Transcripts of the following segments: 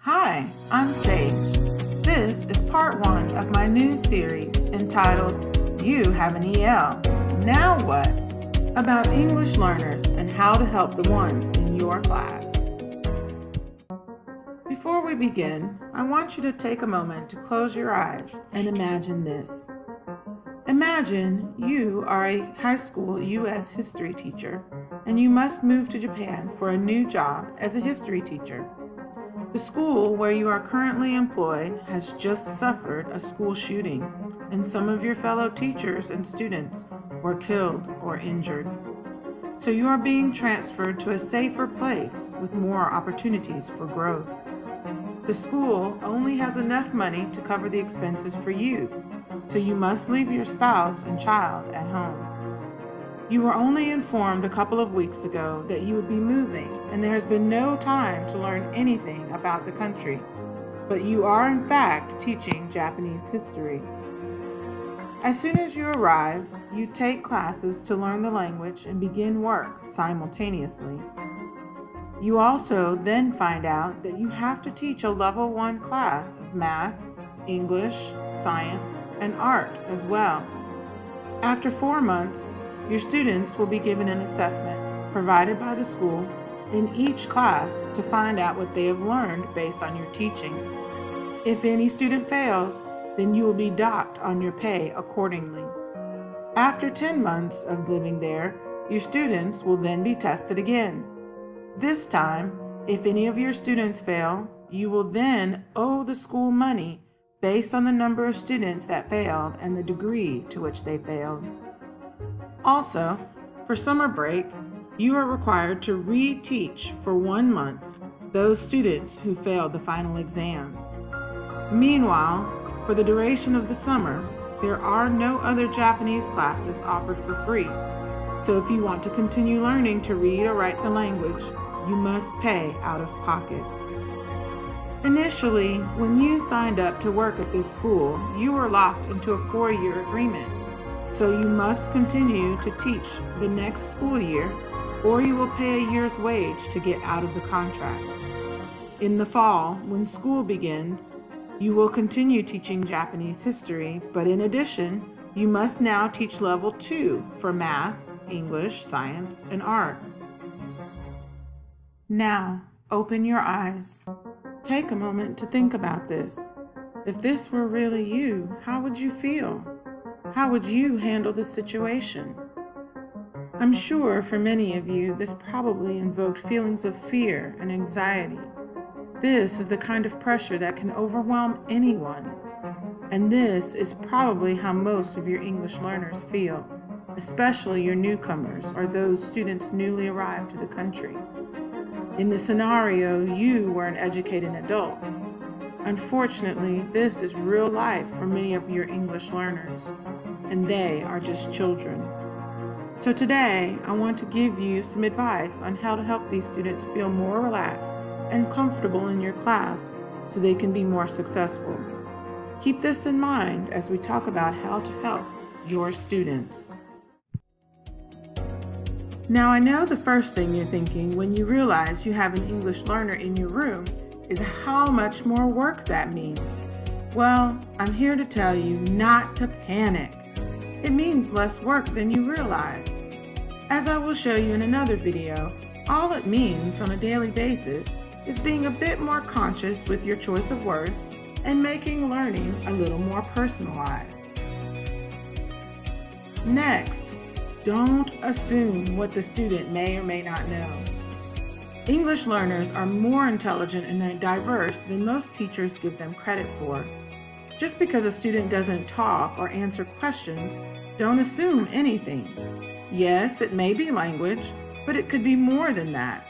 Hi, I'm Sage. This is part one of my new series entitled You Have an EL. Now what? About English learners and how to help the ones in your class. Before we begin, I want you to take a moment to close your eyes and imagine this. Imagine you are a high school U.S. history teacher and you must move to Japan for a new job as a history teacher. The school where you are currently employed has just suffered a school shooting, and some of your fellow teachers and students were killed or injured. So you are being transferred to a safer place with more opportunities for growth. The school only has enough money to cover the expenses for you, so you must leave your spouse and child at home. You were only informed a couple of weeks ago that you would be moving, and there has been no time to learn anything about the country, but you are in fact teaching Japanese history. As soon as you arrive, you take classes to learn the language and begin work simultaneously. You also then find out that you have to teach a level 1 class of math, English, science, and art as well. After 4 months, your students will be given an assessment provided by the school in each class to find out what they have learned based on your teaching. If any student fails, then you will be docked on your pay accordingly. After 10 months of living there, your students will then be tested again. This time, if any of your students fail, you will then owe the school money based on the number of students that failed and the degree to which they failed. Also, for summer break, you are required to re-teach for 1 month those students who failed the final exam. Meanwhile, for the duration of the summer, there are no other Japanese classes offered for free. So if you want to continue learning to read or write the language, you must pay out of pocket. Initially, when you signed up to work at this school, you were locked into a 4-year agreement. So you must continue to teach the next school year, or you will pay a year's wage to get out of the contract. In the fall, when school begins, you will continue teaching Japanese history, but in addition, you must now teach level 2 for math, English, science, and art. Now, open your eyes. Take a moment to think about this. If this were really you, how would you feel? How would you handle the situation? I'm sure for many of you, this probably invoked feelings of fear and anxiety. This is the kind of pressure that can overwhelm anyone. And this is probably how most of your English learners feel, especially your newcomers or those students newly arrived to the country. In the scenario, you were an educated adult. Unfortunately, this is real life for many of your English learners, and they are just children. So today, I want to give you some advice on how to help these students feel more relaxed and comfortable in your class so they can be more successful. Keep this in mind as we talk about how to help your students. Now, I know the first thing you're thinking when you realize you have an English learner in your room is how much more work that means. Well, I'm here to tell you not to panic. It means less work than you realize. As I will show you in another video, all it means on a daily basis is being a bit more conscious with your choice of words and making learning a little more personalized. Next, don't assume what the student may or may not know. English learners are more intelligent and diverse than most teachers give them credit for. Just because a student doesn't talk or answer questions, don't assume anything. Yes, it may be language, but it could be more than that.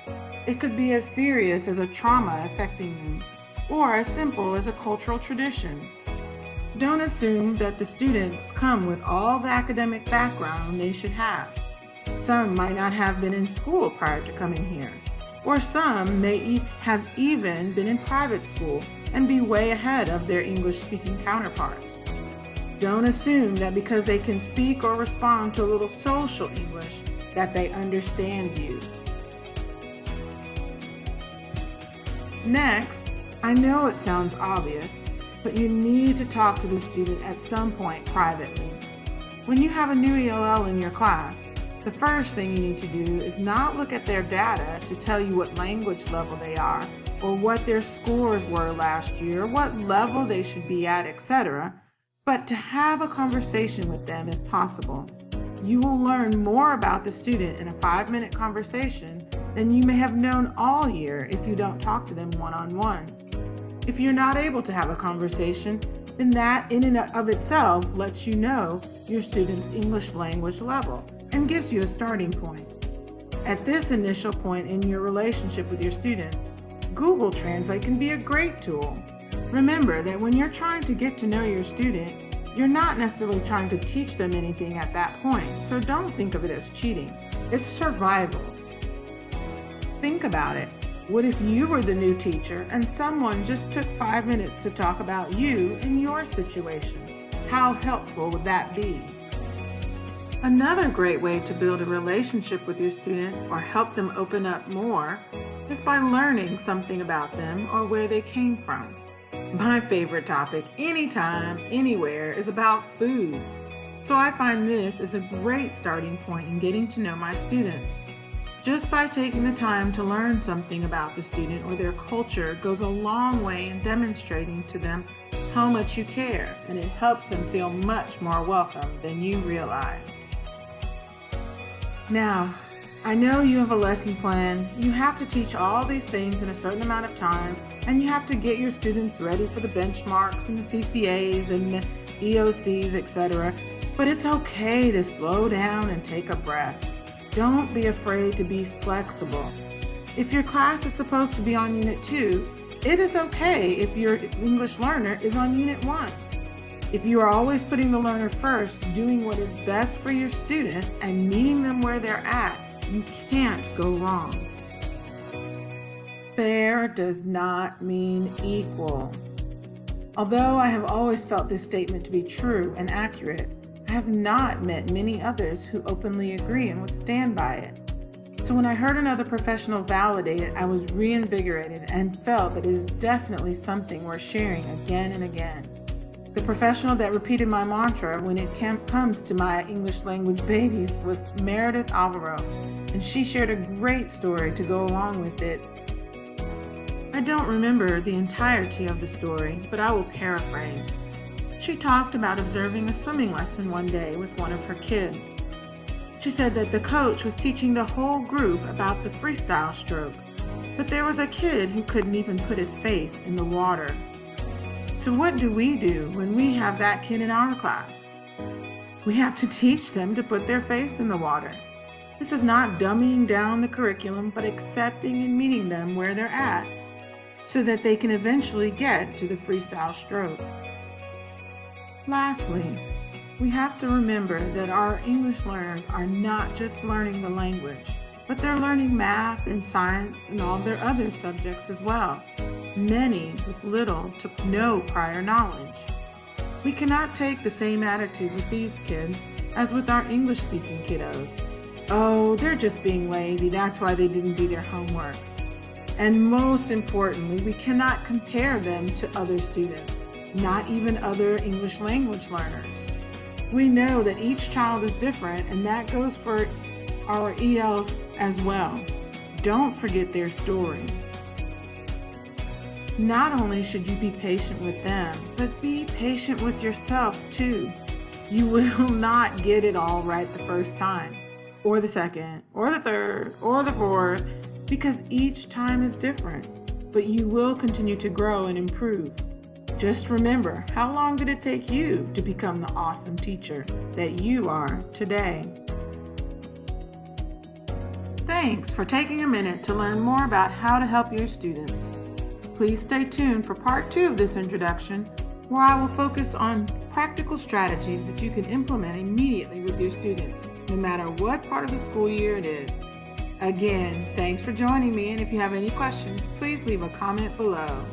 It could be as serious as a trauma affecting them, or as simple as a cultural tradition. Don't assume that the students come with all the academic background they should have. Some might not have been in school prior to coming here, or some may have even been in private school and be way ahead of their English-speaking counterparts. Don't assume that because they can speak or respond to a little social English that they understand you. Next, I know it sounds obvious, but you need to talk to the student at some point privately. When you have a new ELL in your class, the first thing you need to do is not look at their data to tell you what language level they are, or what their scores were last year, what level they should be at, etc., but to have a conversation with them if possible. You will learn more about the student in a 5-minute conversation than you may have known all year if you don't talk to them one-on-one. If you're not able to have a conversation, then that in and of itself lets you know your student's English language level and gives you a starting point. At this initial point in your relationship with your students, Google Translate can be a great tool. Remember that when you're trying to get to know your student, you're not necessarily trying to teach them anything at that point, so don't think of it as cheating. It's survival. Think about it. What if you were the new teacher and someone just took 5 minutes to talk about you and your situation? How helpful would that be? Another great way to build a relationship with your student or help them open up more is by learning something about them or where they came from. My favorite topic, anytime, anywhere, is about food. So I find this is a great starting point in getting to know my students. Just by taking the time to learn something about the student or their culture goes a long way in demonstrating to them how much you care, and it helps them feel much more welcome than you realize. Now, I know you have a lesson plan. You have to teach all these things in a certain amount of time, and you have to get your students ready for the benchmarks and the CCAs and the EOCs, etc. But it's okay to slow down and take a breath. Don't be afraid to be flexible. If your class is supposed to be on Unit 2, it is okay if your English learner is on Unit 1. If you are always putting the learner first, doing what is best for your student, and meeting them where they're at, you can't go wrong. Fair does not mean equal. Although I have always felt this statement to be true and accurate, I have not met many others who openly agree and would stand by it. So when I heard another professional validate it, I was reinvigorated and felt that it is definitely something worth sharing again and again. The professional that repeated my mantra when it comes to my English language babies was Meredith Alvaro, and she shared a great story to go along with it. I don't remember the entirety of the story, but I will paraphrase. She talked about observing a swimming lesson one day with one of her kids. She said that the coach was teaching the whole group about the freestyle stroke, but there was a kid who couldn't even put his face in the water. So what do we do when we have that kid in our class? We have to teach them to put their face in the water. This is not dumbing down the curriculum, but accepting and meeting them where they're at so that they can eventually get to the freestyle stroke. Lastly, we have to remember that our English learners are not just learning the language, but they're learning math and science and all their other subjects as well, many with little to no prior knowledge. We cannot take the same attitude with these kids as with our English-speaking kiddos. Oh, they're just being lazy, that's why they didn't do their homework. And most importantly, we cannot compare them to other students, not even other English language learners. We know that each child is different, and that goes for our ELs as well. Don't forget their story. Not only should you be patient with them, but be patient with yourself too. You will not get it all right the first time, or the second, or the third, or the fourth, because each time is different, but you will continue to grow and improve. Just remember, how long did it take you to become the awesome teacher that you are today? Thanks for taking a minute to learn more about how to help your students. Please stay tuned for part 2 of this introduction, where I will focus on practical strategies that you can implement immediately with your students, no matter what part of the school year it is. Again, thanks for joining me, and if you have any questions, please leave a comment below.